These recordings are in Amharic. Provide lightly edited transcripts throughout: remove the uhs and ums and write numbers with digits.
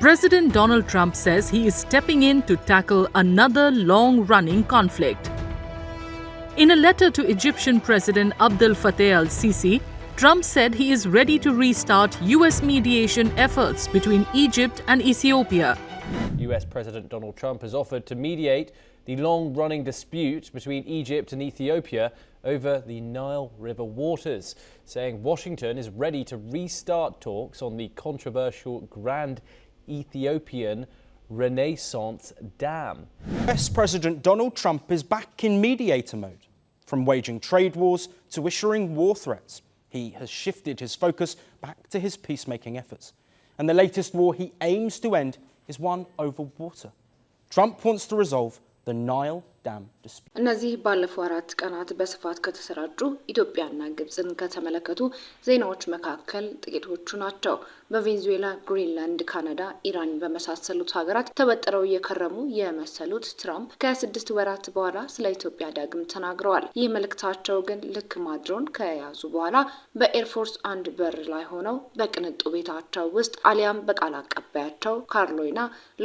President Donald Trump says he is stepping in to tackle another long-running conflict. In a letter to Egyptian President Abdel Fattah al-Sisi, Trump said he is ready to restart U.S. mediation efforts between Egypt and Ethiopia. U.S. President Donald Trump has offered to mediate the long-running dispute between Egypt and Ethiopia over the Nile River waters, saying Washington is ready to restart talks on the controversial Grand Ethiopian Renaissance Dam. US President Donald Trump is back in mediator mode. From waging trade wars to issuing war threats, he has shifted his focus back to his peacemaking efforts. And the latest war he aims to end is one over water. Trump wants to resolve the Nile Dam dispute. እነዚህ ባለፈው 4 ቀናት በስፋት ከተሰራጩ ኢትዮጵያና ግብጽን ከተመለከቱ ዜናዎች መካከል ጥቂቶቹ ናቸው። በቬንዙዌላ፣ ግሪንላንድ፣ ካናዳ፣ ኢራን በመሳሰሉት ሀገራት ተበጥረው የከረሙ የመሰሉት ትራምፕ ከ6 ወራት በኋላ ስለ ኢትዮጵያ ዳግም ተናግረዋል። ይህ መልእክታቸው ግን ልክ ማድሮን ከያዙ በኋላ በኤርፎርስ አንድ በር ላይ ሆነው በቅንጡ ቤታቸው ውስጥ አሊያም በቃል አቀባያቸው ካርሎይና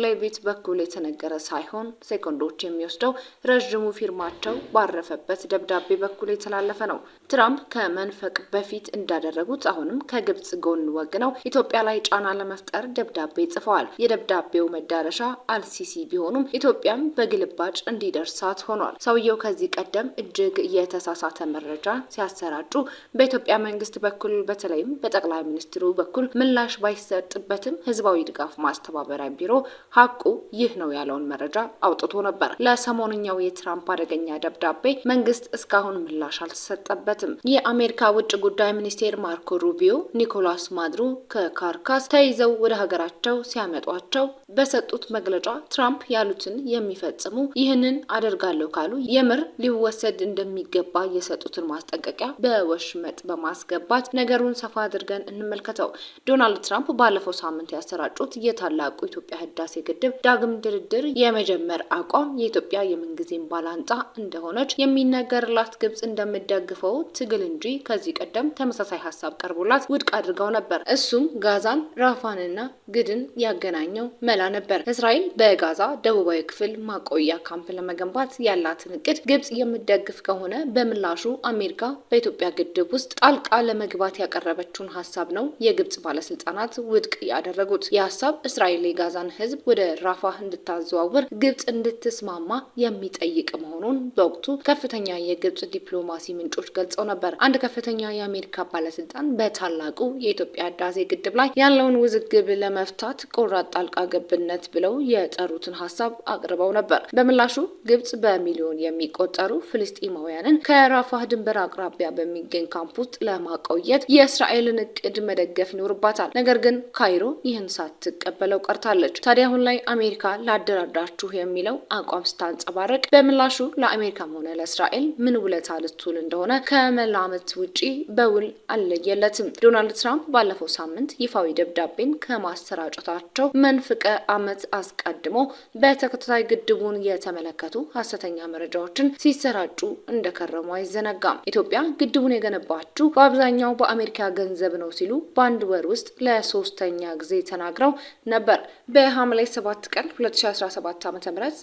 ሌቪት በኩል የተነገረ ሳይሆን ሴኮንዶች የሚወስደው ረጅሙ ፊርማቸው ባረፈበት ደብዳቤ በኩል የተላለፈ ነው። ትራምፕ ከመንፈቅ በፊት እንዳደረጉት አሁንም ከግብጽ ጎን ወግነው ኢትዮጵያ ላይ ጫና ለመፍጠር ደብዳቤ ጽፈዋል። የደብዳቤው መዳረሻ አልሲሲ ቢሆኑም ኢትዮጵያም በግልባጭ እንዲደርሳት ሆኗል። ሰውየው ከዚህ ቀደም እጅግ የተሳሳተ መረጃ ሲያሰራጩ በኢትዮጵያ መንግስት በኩል በተለይም በጠቅላይ ሚኒስትሩ በኩል ምላሽ ባይሰጥበትም ህዝባዊ ድጋፍ ማስተባበሪያ ቢሮ ሀቁ ይህ ነው ያለውን መረጃ አውጥቶ ነበር። ለሰሞኑኛው የትራምፕ አደገኛ ደብዳቤ መንግስት እስካሁን ምላሽ አልተሰጠበትም። የአሜሪካ ውጭ ጉዳይ ሚኒስቴር ማርኮ ሩቢዮ ኒኮላስ ማዱሮ ከካርካስ ተይዘው ወደ ሀገራቸው ሲያመጧቸው በሰጡት መግለጫ ትራምፕ ያሉትን የሚፈጽሙ ይህንን አደርጋለሁ ካሉ የምር ሊወሰድ እንደሚገባ የሰጡትን ማስጠንቀቂያ በወሽመጥ በማስገባት ነገሩን ሰፋ አድርገን እንመልከተው። ዶናልድ ትራምፕ ባለፈው ሳምንት ያሰራጩት የታላቁ ኢትዮጵያ ህዳሴ ግድብ ዳግም ድርድር የመጀመር አቋም የኢትዮጵያ የምንጊዜም ባላንጣ እንደሆነች የሚነገርላት ግብጽ እንደምትደግፈው ትግል እንጂ ከዚህ ቀደም ተመሳሳይ ሀሳብ ቀርቦላት ውድቅ አድርገው ነበር። እሱም ጋዛን፣ ራፋንና ግድን ያገናኘው መላ ነበር። እስራኤል በጋዛ ደቡባዊ ክፍል ማቆያ ካምፕ ለመገንባት ያላትን እቅድ ግብጽ የምትደግፍ ከሆነ በምላሹ አሜሪካ በኢትዮጵያ ግድብ ውስጥ ጣልቃ ለመግባት ያቀረበችውን ሀሳብ ነው የግብጽ ባለስልጣናት ውድቅ ያደረጉት። የሀሳብ እስራኤል የጋዛን ህዝብ ወደ ራፋህ እንድታዘዋውር ግብጽ እንድትስማማ የሚጠይቅ መሆኑን በወቅቱ ከፍተኛ የግብጽ ዲፕሎማሲ ምንጮች ገልጸው ነበር። አንድ ከፍተኛ የአሜሪካ ባለስልጣን በታላቁ የኢትዮጵያ ህዳሴ ግድብ ላይ ያለውን ውዝግብ ለመፍታት ቆራጥ ጣልቃ ገብነት ብለው የጠሩትን ሀሳብ አቅርበው ነበር። በምላሹ ግብጽ በሚሊዮን የሚቆጠሩ ፍልስጤማውያንን ከራፋህ ድንበር አቅራቢያ በሚገኝ ካምፕ ውስጥ ለማቆየት የእስራኤልን እቅድ መደገፍ ይኖርባታል። ነገር ግን ካይሮ ይህን ሳትቀበለው ቀርታለች። ታዲያ አሁን ላይ አሜሪካ ላደራዳችሁ የሚለው አቋም ስታንጸባረቅ በምላሹ ለአሜሪካም ሆነ ለእስራኤል ምን ውለታ ልትውል እንደሆነ ከመላመት ውጪ በውል አልለየለትም። ዶናልድ ትራምፕ ባለፈው ሳምንት ይፋዊ ደብዳቤን ከማሰራጨታቸው መንፍቀ ዓመት አስቀድሞ በተከታታይ ግድቡን የተመለከቱ ሐሰተኛ መረጃዎችን ሲሰራጩ እንደከረሙ አይዘነጋም። ኢትዮጵያ ግድቡን የገነባችው በአብዛኛው በአሜሪካ ገንዘብ ነው ሲሉ በአንድ ወር ውስጥ ለሶስተኛ ጊዜ ተናግረው ነበር። በሐምሌ 7 ቀን 2017 ዓ.ም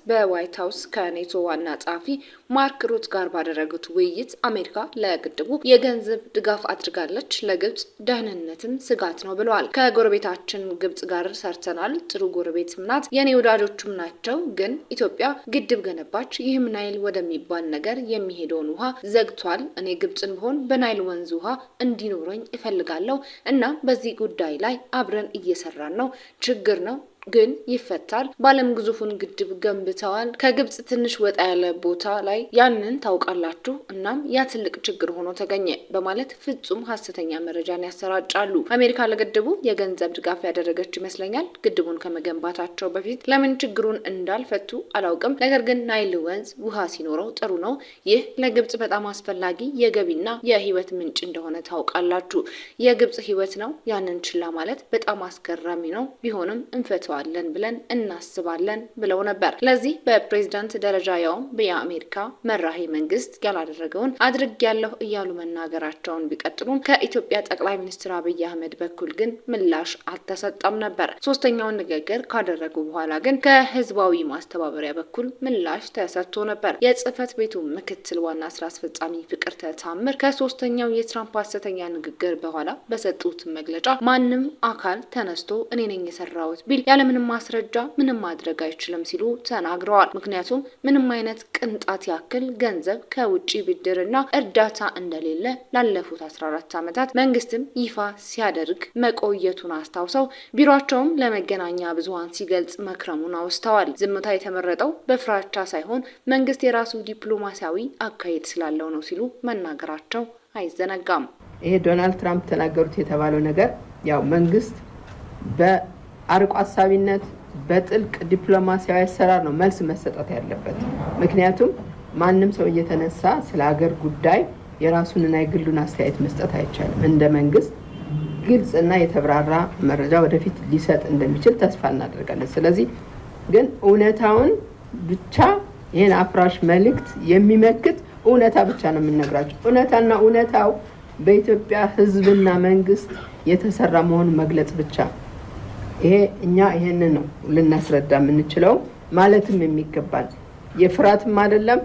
በዋይት ሃውስ ከኔቶ ዋና ጸሐፊ ማርክ ሩት ጋር ባደረጉት ውይይት አሜሪካ ለግድቡ የገንዘብ ድጋፍ አድርጋለች፣ ለግብጽ ደህንነትም ስጋት ነው ብለዋል። ከጎረቤታችን ግብጽ ጋር ሰርተናል፣ ጥሩ ጎረቤትም ናት፣ የኔ ወዳጆችም ናቸው። ግን ኢትዮጵያ ግድብ ገነባች፣ ይህም ናይል ወደሚባል ነገር የሚሄደውን ውሃ ዘግቷል። እኔ ግብጽን ብሆን በናይል ወንዝ ውሃ እንዲኖረኝ እፈልጋለሁ እና በዚህ ጉዳይ ላይ አብረን እየሰራን ነው። ችግር ነው ግን ይፈታል። ባለም ግዙፉን ግድብ ገንብተዋል። ከግብጽ ትንሽ ወጣ ያለ ቦታ ላይ ያንን ታውቃላችሁ። እናም ያ ትልቅ ችግር ሆኖ ተገኘ በማለት ፍጹም ሐሰተኛ መረጃን ያሰራጫሉ። አሜሪካ ለግድቡ የገንዘብ ድጋፍ ያደረገች ይመስለኛል። ግድቡን ከመገንባታቸው በፊት ለምን ችግሩን እንዳልፈቱ አላውቅም። ነገር ግን ናይል ወንዝ ውሃ ሲኖረው ጥሩ ነው። ይህ ለግብጽ በጣም አስፈላጊ የገቢና የህይወት ምንጭ እንደሆነ ታውቃላችሁ። የግብጽ ህይወት ነው። ያንን ችላ ማለት በጣም አስገራሚ ነው። ቢሆንም እንፈቷል እንገባለን ብለን እናስባለን ብለው ነበር። ለዚህ በፕሬዝዳንት ደረጃ ያውም በአሜሪካ መራሄ መንግስት ያላደረገውን አድርጌያለሁ እያሉ መናገራቸውን ቢቀጥሉም ከኢትዮጵያ ጠቅላይ ሚኒስትር አብይ አህመድ በኩል ግን ምላሽ አልተሰጠም ነበር። ሶስተኛውን ንግግር ካደረጉ በኋላ ግን ከህዝባዊ ማስተባበሪያ በኩል ምላሽ ተሰጥቶ ነበር። የጽህፈት ቤቱ ምክትል ዋና ስራ አስፈጻሚ ፍቅርተ ታምር ከሶስተኛው የትራምፕ ሐሰተኛ ንግግር በኋላ በሰጡት መግለጫ ማንም አካል ተነስቶ እኔ ነኝ የሰራሁት ቢል ያለምንም ማስረጃ ምንም ማድረግ አይችልም ሲሉ ተናግረዋል። ምክንያቱም ምንም አይነት ቅንጣት ያክል ገንዘብ ከውጪ ብድርና እርዳታ እንደሌለ ላለፉት 14 ዓመታት መንግስትም ይፋ ሲያደርግ መቆየቱን አስታውሰው ቢሮአቸውም ለመገናኛ ብዙሃን ሲገልጽ መክረሙን አውስተዋል። ዝምታ የተመረጠው በፍራቻ ሳይሆን መንግስት የራሱ ዲፕሎማሲያዊ አካሄድ ስላለው ነው ሲሉ መናገራቸው አይዘነጋም። ይሄ ዶናልድ ትራምፕ ተናገሩት የተባለው ነገር ያው መንግስት በአርቆ አሳቢነት በጥልቅ ዲፕሎማሲያዊ አሰራር ነው መልስ መሰጠት ያለበት። ምክንያቱም ማንም ሰው እየተነሳ ስለ ሀገር ጉዳይ የራሱንና የግሉን አስተያየት መስጠት አይቻልም። እንደ መንግስት ግልጽና የተብራራ መረጃ ወደፊት ሊሰጥ እንደሚችል ተስፋ እናደርጋለን። ስለዚህ ግን እውነታውን ብቻ ይሄን አፍራሽ መልእክት የሚመክት እውነታ ብቻ ነው የምንነግራቸው። እውነታና እውነታው በኢትዮጵያ ህዝብና መንግስት የተሰራ መሆኑን መግለጽ ብቻ። ይሄ እኛ ይሄንን ነው ልናስረዳ የምንችለው ማለትም የሚገባል። የፍራትም አይደለም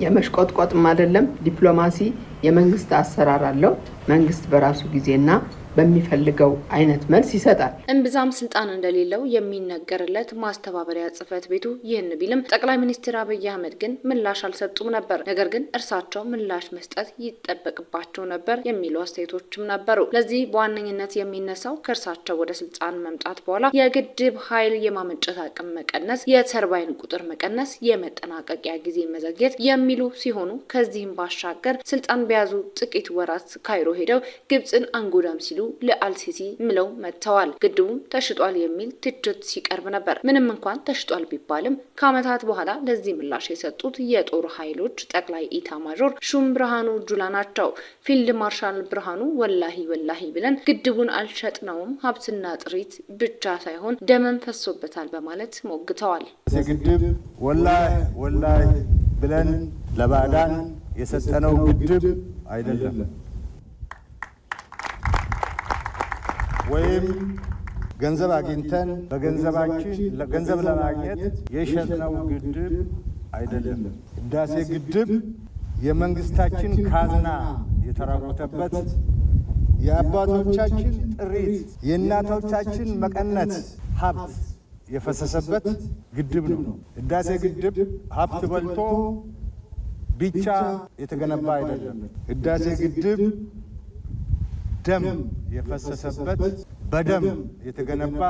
የመሽቆጥቆጥም አይደለም። ዲፕሎማሲ የመንግስት አሰራር አለው። መንግስት በራሱ ጊዜና በሚፈልገው አይነት መልስ ይሰጣል። እምብዛም ስልጣን እንደሌለው የሚነገርለት ማስተባበሪያ ጽህፈት ቤቱ ይህን ቢልም ጠቅላይ ሚኒስትር አብይ አህመድ ግን ምላሽ አልሰጡም ነበር። ነገር ግን እርሳቸው ምላሽ መስጠት ይጠበቅባቸው ነበር የሚሉ አስተያየቶችም ነበሩ። ለዚህ በዋነኝነት የሚነሳው ከእርሳቸው ወደ ስልጣን መምጣት በኋላ የግድብ ኃይል የማመንጨት አቅም መቀነስ፣ የተርባይን ቁጥር መቀነስ፣ የመጠናቀቂያ ጊዜ መዘግየት የሚሉ ሲሆኑ ከዚህም ባሻገር ስልጣን በያዙ ጥቂት ወራት ካይሮ ሄደው ግብጽን አንጎዳም ሲሉ ለአልሲሲ ምለው መጥተዋል። ግድቡም ተሽጧል የሚል ትችት ሲቀርብ ነበር። ምንም እንኳን ተሽጧል ቢባልም ከዓመታት በኋላ ለዚህ ምላሽ የሰጡት የጦር ኃይሎች ጠቅላይ ኢታማዦር ሹም ብርሃኑ ጁላ ናቸው። ፊልድ ማርሻል ብርሃኑ ወላሂ ብለን ግድቡን አልሸጥነውም፣ ሀብትና ጥሪት ብቻ ሳይሆን ደመን ፈሶበታል በማለት ሞግተዋል። ግድብ ወላሂ ብለን ለባዕዳን የሰጠነው ግድብ አይደለም ወይም ገንዘብ አግኝተን በገንዘባችን ገንዘብ ለማግኘት የሸጥነው ግድብ አይደለም። ህዳሴ ግድብ የመንግስታችን ካዝና የተራቆተበት፣ የአባቶቻችን ጥሪት፣ የእናቶቻችን መቀነት ሀብት የፈሰሰበት ግድብ ነው። ህዳሴ ግድብ ሀብት በልቶ ብቻ የተገነባ አይደለም። ህዳሴ ግድብ ደም የፈሰሰበት በደም የተገነባ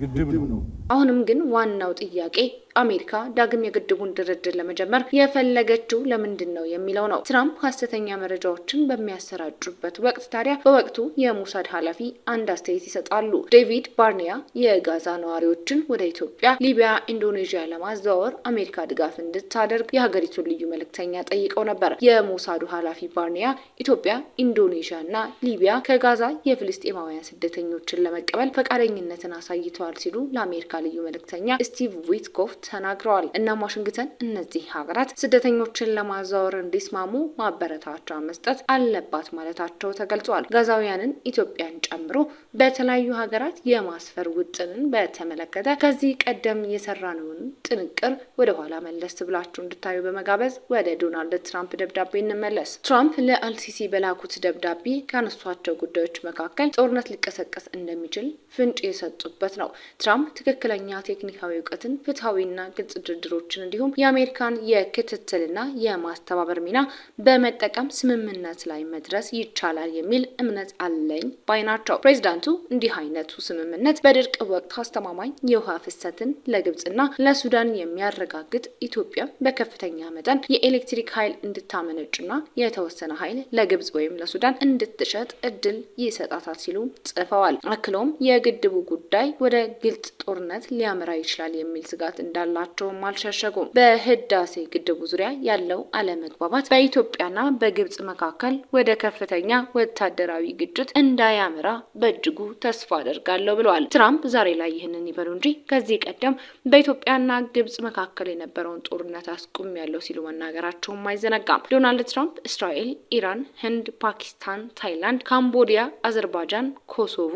ግድብ ነው። አሁንም ግን ዋናው ጥያቄ አሜሪካ ዳግም የግድቡን ድርድር ለመጀመር የፈለገችው ለምንድን ነው የሚለው ነው። ትራምፕ ሐሰተኛ መረጃዎችን በሚያሰራጩበት ወቅት ታዲያ በወቅቱ የሙሳድ ኃላፊ አንድ አስተያየት ይሰጣሉ። ዴቪድ ባርኒያ የጋዛ ነዋሪዎችን ወደ ኢትዮጵያ፣ ሊቢያ፣ ኢንዶኔዥያ ለማዘዋወር አሜሪካ ድጋፍ እንድታደርግ የሀገሪቱን ልዩ መልእክተኛ ጠይቀው ነበር። የሙሳዱ ኃላፊ ባርኒያ ኢትዮጵያ፣ ኢንዶኔዥያ እና ሊቢያ ከጋዛ የፍልስጤማውያን ስደተኞችን ለመቀበል ፈቃደኝነትን አሳይተዋል ሲሉ ለአሜሪካ ልዩ መልእክተኛ ስቲቭ ዊትኮፍ ተናግረዋል። እናም ዋሽንግተን እነዚህ ሀገራት ስደተኞችን ለማዛወር እንዲስማሙ ማበረታቻ መስጠት አለባት ማለታቸው ተገልጿል። ጋዛውያንን ኢትዮጵያን ጨምሮ በተለያዩ ሀገራት የማስፈር ውጥንን በተመለከተ ከዚህ ቀደም የሰራነውን ጥንቅር ወደ ኋላ መለስ ብላችሁ እንድታዩ በመጋበዝ ወደ ዶናልድ ትራምፕ ደብዳቤ እንመለስ። ትራምፕ ለአልሲሲ በላኩት ደብዳቤ ካነሷቸው ጉዳዮች መካከል ጦርነት ሊቀሰቀስ እንደሚችል ፍንጭ የሰጡበት ነው። ትራምፕ ትክክለኛ ቴክኒካዊ እውቀትን፣ ፍትሐዊና ግልጽ ድርድሮችን እንዲሁም የአሜሪካን የክትትልና የማስተባበር ሚና በመጠቀም ስምምነት ላይ መድረስ ይቻላል የሚል እምነት አለኝ ባይ ናቸው። ፕሬዚዳንቱ እንዲህ አይነቱ ስምምነት በድርቅ ወቅት አስተማማኝ የውሃ ፍሰትን ለግብጽና ለሱዳን የሚያረጋግጥ፣ ኢትዮጵያ በከፍተኛ መጠን የኤሌክትሪክ ኃይል እንድታመነጭና የተወሰነ ኃይል ለግብጽ ወይም ለሱዳን እንድትሸጥ እድል ይሰጣታል ሲሉ ጽፈዋል። አክለውም የግድቡ ጉዳይ ወደ ግልጽ ጦርነት ሊያመራ ይችላል የሚል ስጋት እንዳለ እንዳላቸውም አልሸሸጉም። በህዳሴ ግድቡ ዙሪያ ያለው አለመግባባት በኢትዮጵያና በግብጽ መካከል ወደ ከፍተኛ ወታደራዊ ግጭት እንዳያመራ በእጅጉ ተስፋ አደርጋለሁ ብለዋል። ትራምፕ ዛሬ ላይ ይህንን ይበሉ እንጂ ከዚህ ቀደም በኢትዮጵያና ግብጽ መካከል የነበረውን ጦርነት አስቁሜያለሁ ሲሉ መናገራቸውም አይዘነጋም። ዶናልድ ትራምፕ እስራኤል፣ ኢራን፣ ህንድ፣ ፓኪስታን፣ ታይላንድ፣ ካምቦዲያ፣ አዘርባይጃን፣ ኮሶቮ፣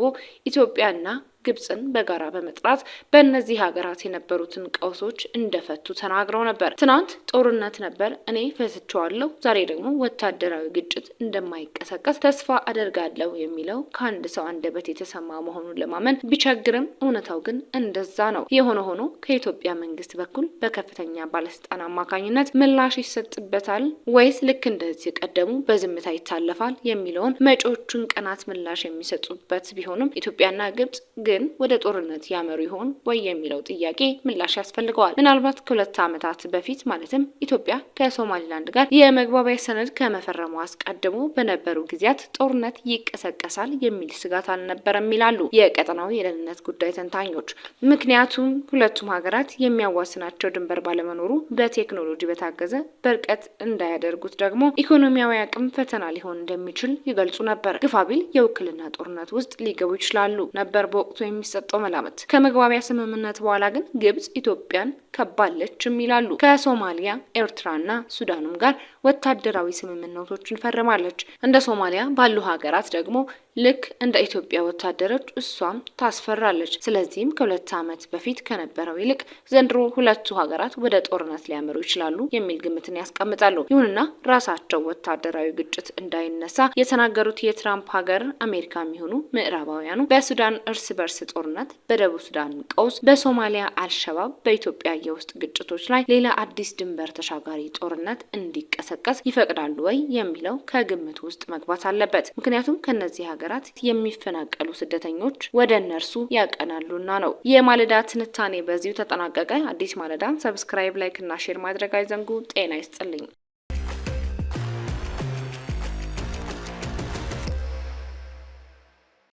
ኢትዮጵያና ግብጽን በጋራ በመጥራት በእነዚህ ሀገራት የነበሩትን ቀውሶች እንደፈቱ ተናግረው ነበር። ትናንት ጦርነት ነበር፣ እኔ ፈትቼዋለሁ። ዛሬ ደግሞ ወታደራዊ ግጭት እንደማይቀሰቀስ ተስፋ አደርጋለሁ የሚለው ከአንድ ሰው አንደበት የተሰማ መሆኑን ለማመን ቢቸግርም እውነታው ግን እንደዛ ነው። የሆነ ሆኖ ከኢትዮጵያ መንግስት በኩል በከፍተኛ ባለስልጣን አማካኝነት ምላሽ ይሰጥበታል ወይስ ልክ እንደዚህ ቀደሙ በዝምታ ይታለፋል የሚለውን መጪዎቹን ቀናት ምላሽ የሚሰጡበት ቢሆንም ኢትዮጵያና ግብጽ ግን ወደ ጦርነት ያመሩ ይሆን ወይ የሚለው ጥያቄ ምላሽ ያስፈልገዋል። ምናልባት ከ2 ዓመታት በፊት ማለትም ኢትዮጵያ ከሶማሊላንድ ጋር የመግባቢያ ሰነድ ከመፈረሙ አስቀድሞ በነበሩ ጊዜያት ጦርነት ይቀሰቀሳል የሚል ስጋት አልነበረም ይላሉ የቀጠናው የደህንነት ጉዳይ ተንታኞች። ምክንያቱም ሁለቱም ሀገራት የሚያዋስናቸው ድንበር ባለመኖሩ በቴክኖሎጂ በታገዘ በርቀት እንዳያደርጉት ደግሞ ኢኮኖሚያዊ አቅም ፈተና ሊሆን እንደሚችል ይገልጹ ነበር። ግፋቢል የውክልና ጦርነት ውስጥ ሊገቡ ይችላሉ ነበር በወቅቱ የሚሰጠው መላምት። ከመግባቢያ ስምምነት በኋላ ግን ግብጽ ኢትዮጵያን ከባለችም ይላሉ። ከሶማሊያ ኤርትራና ሱዳንም ጋር ወታደራዊ ስምምነቶችን ፈርማለች። እንደ ሶማሊያ ባሉ ሀገራት ደግሞ ልክ እንደ ኢትዮጵያ ወታደሮች እሷም ታስፈራለች። ስለዚህም ከ2 ዓመት በፊት ከነበረው ይልቅ ዘንድሮ ሁለቱ ሀገራት ወደ ጦርነት ሊያመሩ ይችላሉ የሚል ግምትን ያስቀምጣሉ። ይሁንና ራሳቸው ወታደራዊ ግጭት እንዳይነሳ የተናገሩት የትራምፕ ሀገር አሜሪካ የሚሆኑ ምዕራባውያኑ በሱዳን እርስ በርስ ጦርነት፣ በደቡብ ሱዳን ቀውስ፣ በሶማሊያ አልሸባብ፣ በኢትዮጵያ የውስጥ ግጭቶች ላይ ሌላ አዲስ ድንበር ተሻጋሪ ጦርነት እንዲቀሰቀስ ይፈቅዳሉ ወይ የሚለው ከግምት ውስጥ መግባት አለበት። ምክንያቱም ከነዚህ ሀገራት የሚፈናቀሉ ስደተኞች ወደ እነርሱ ያቀናሉና ነው። የማለዳ ትንታኔ በዚሁ ተጠናቀቀ። አዲስ ማለዳን ሰብስክራይብ፣ ላይክ እና ሼር ማድረግ አይዘንጉ። ጤና ይስጥልኝ።